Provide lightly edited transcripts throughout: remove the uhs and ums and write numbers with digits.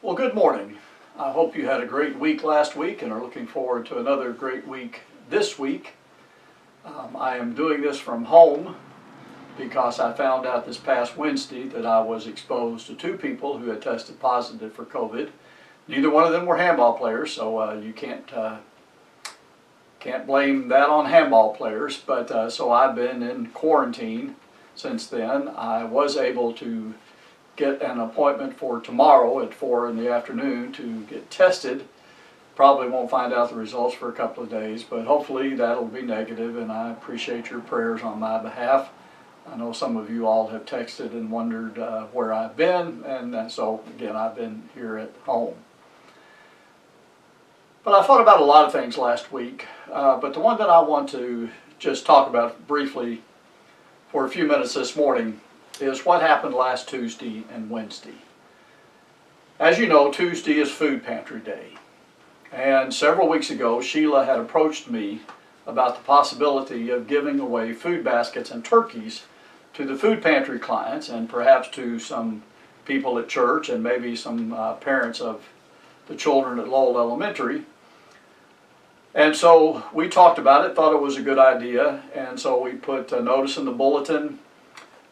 Well, good morning. I hope you had a great week last week and are looking forward to another great week this week. I am doing this from home because I found out this past Wednesday that I was exposed to two people who had tested positive for COVID. Neither one of them were handball players, so you can't blame that on handball players. But so I've been in quarantine since then. I was able to get an appointment for tomorrow at 4 in the afternoon to get tested. Probably won't find out the results for a couple of days, but hopefully that'll be negative, and I appreciate your prayers on my behalf. I know some of you all have texted and wondered where I've been, and so again, I've been here at home. But I thought about a lot of things last week, but the one that I want to just talk about briefly for a few minutes this morning is what happened last Tuesday and Wednesday. As you know, Tuesday is Food Pantry Day. And several weeks ago, Sheila had approached me about the possibility of giving away food baskets and turkeys to the food pantry clients and perhaps to some people at church and maybe some parents of the children at Lowell Elementary. And so we talked about it, thought it was a good idea, and so we put a notice in the bulletin.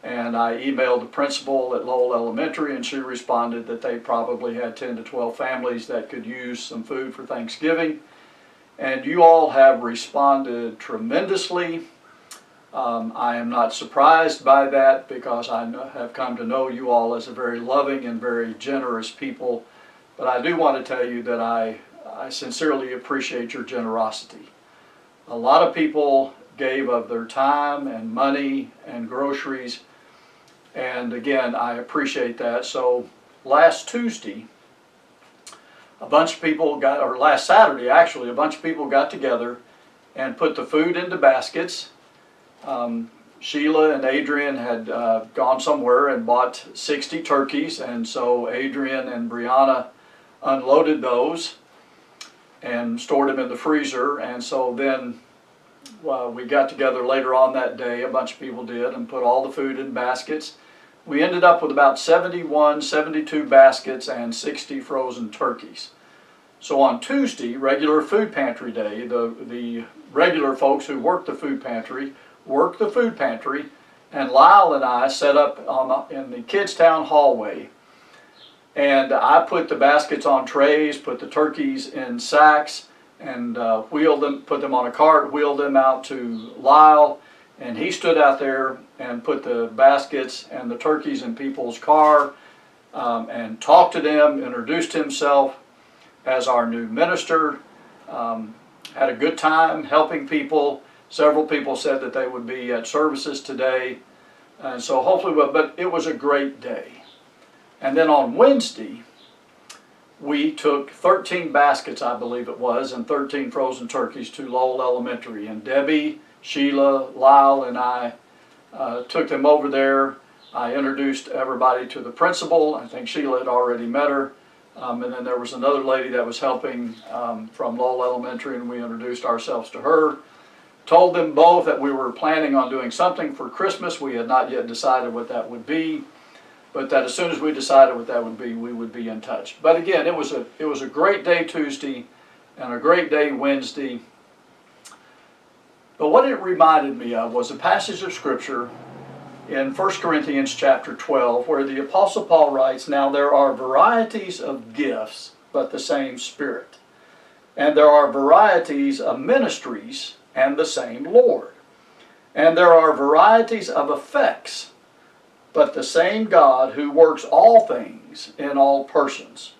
And I emailed the principal at Lowell Elementary, and she responded that they probably had 10 to 12 families that could use some food for Thanksgiving. And you all have responded tremendously. I am not surprised by that because I have come to know you all as a very loving and very generous people. But I do want to tell you that I sincerely appreciate your generosity. A lot of people gave of their time and money and groceries. And again, I appreciate that. So last Tuesday, last Saturday actually, a bunch of people got together and put the food into baskets. Sheila and Adrian had gone somewhere and bought 60 turkeys, and so Adrian and Brianna unloaded those and stored them in the freezer. And so then we got together later on that day, a bunch of people did, and put all the food in baskets. We ended up with about 72 baskets and 60 frozen turkeys. So on Tuesday, regular Food Pantry Day, the regular folks who work the food pantry, and Lyle and I set up in the Kids Town hallway. And I put the baskets on trays, put the turkeys in sacks, and put them on a cart, wheeled them out to Lyle, and he stood out there and put the baskets and the turkeys in people's car and talked to them, introduced himself as our new minister, had a good time helping people. Several people said that they would be at services today, and so hopefully, but it was a great day. And then on Wednesday, we took 13 baskets, I believe it was, and 13 frozen turkeys to Lowell Elementary. And Debbie, Sheila, Lyle, and I took them over there. I introduced everybody to the principal. I think Sheila had already met her. And then there was another lady that was helping from Lowell Elementary, and we introduced ourselves to her. Told them both that we were planning on doing something for Christmas. We had not yet decided what that would be, but that as soon as we decided what that would be, we would be in touch. But again, it was a great day Tuesday and a great day Wednesday. But what it reminded me of was a passage of Scripture in 1 Corinthians chapter 12, where the Apostle Paul writes, "Now there are varieties of gifts, but the same Spirit. And there are varieties of ministries, and the same Lord. And there are varieties of effects, but the same God who works all things in all persons.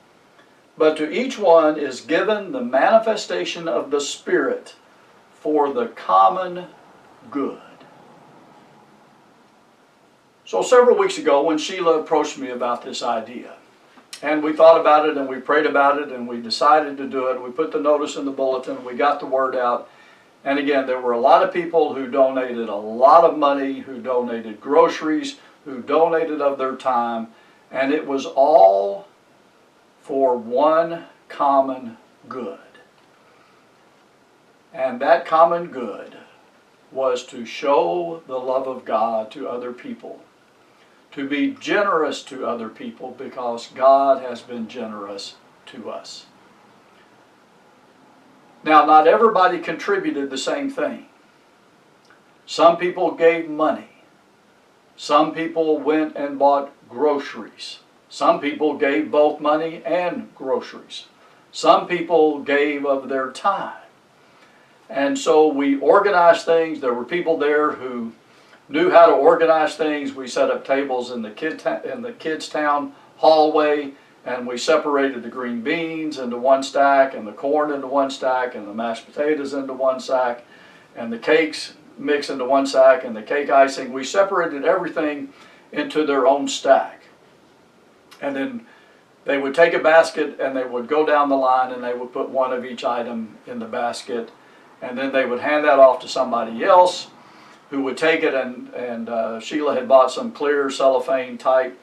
But to each one is given the manifestation of the Spirit for the common good." So several weeks ago when Sheila approached me about this idea, and we thought about it and we prayed about it and we decided to do it, we put the notice in the bulletin, we got the word out, and again there were a lot of people who donated a lot of money, who donated groceries, who donated of their time, and it was all for one common good. And that common good was to show the love of God to other people, to be generous to other people because God has been generous to us. Now, not everybody contributed the same thing. Some people gave money. Some people went and bought groceries. Some people gave both money and groceries. Some people gave of their time. And so we organized things. There were people there who knew how to organize things. We set up tables in the kids' town hallway, and we separated the green beans into one stack, and the corn into one stack, and the mashed potatoes into one sack, and the cakes mixed into one sack, and the cake icing. We separated everything into their own stack. And then they would take a basket and they would go down the line and they would put one of each item in the basket, and then they would hand that off to somebody else who would take it, and Sheila had bought some clear cellophane type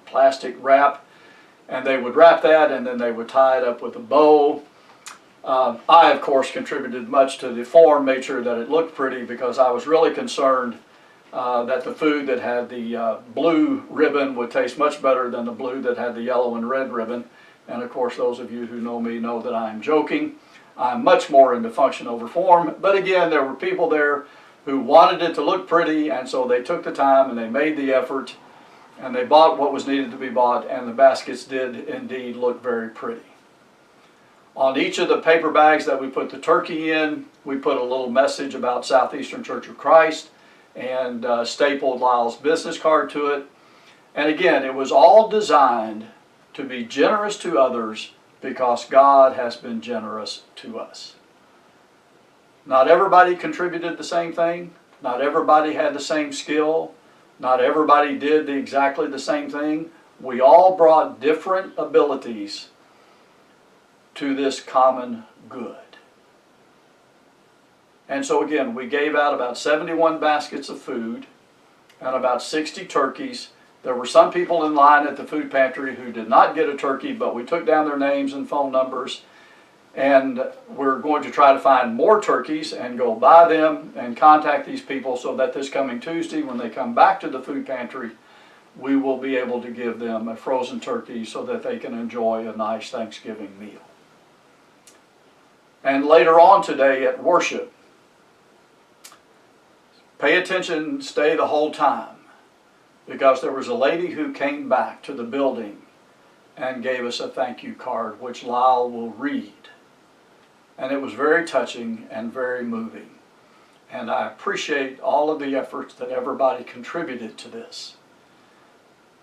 plastic wrap, and they would wrap that and then they would tie it up with a bow. I, of course, contributed much to the form, made sure that it looked pretty, because I was really concerned that the food that had the blue ribbon would taste much better than the blue that had the yellow and red ribbon. And of course, those of you who know me know that I'm joking. I'm much more into function over form. But again, there were people there who wanted it to look pretty, and so they took the time and they made the effort, and they bought what was needed to be bought, and the baskets did indeed look very pretty. On each of the paper bags that we put the turkey in, we put a little message about Southeastern Church of Christ, and stapled Lyle's business card to it. And again, it was all designed to be generous to others because God has been generous to us. Not everybody contributed the same thing. Not everybody had the same skill. Not everybody did exactly the same thing. We all brought different abilities to this common good. And so again, we gave out about 71 baskets of food and about 60 turkeys. There were some people in line at the food pantry who did not get a turkey, but we took down their names and phone numbers, and we're going to try to find more turkeys and go buy them and contact these people so that this coming Tuesday, when they come back to the food pantry, we will be able to give them a frozen turkey so that they can enjoy a nice Thanksgiving meal. And later on today at worship, pay attention, stay the whole time, because there was a lady who came back to the building and gave us a thank you card, which Lyle will read. And it was very touching and very moving. And I appreciate all of the efforts that everybody contributed to this.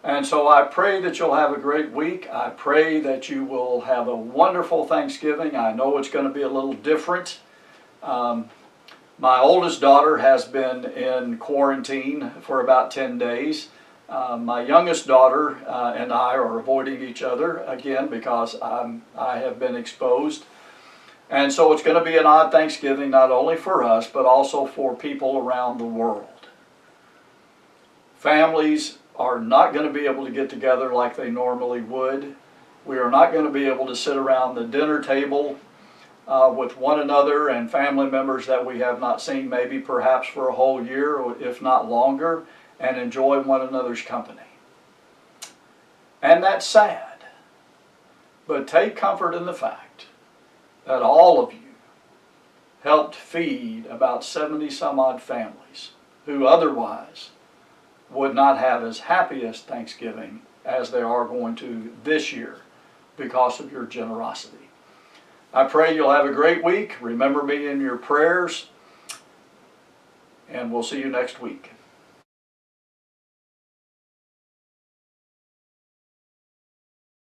And so I pray that you'll have a great week. I pray that you will have a wonderful Thanksgiving. I know it's going to be a little different. My oldest daughter has been in quarantine for about 10 days. My youngest daughter and I are avoiding each other again because I have been exposed. And so it's going to be an odd Thanksgiving, not only for us, but also for people around the world. Families are not going to be able to get together like they normally would. We are not going to be able to sit around the dinner table with one another and family members that we have not seen maybe perhaps for a whole year, or if not longer, and enjoy one another's company. And that's sad. But take comfort in the fact that all of you helped feed about 70 some odd families who otherwise would not have as happy as Thanksgiving as they are going to this year because of your generosity. I pray you'll have a great week. Remember me in your prayers, and we'll see you next week.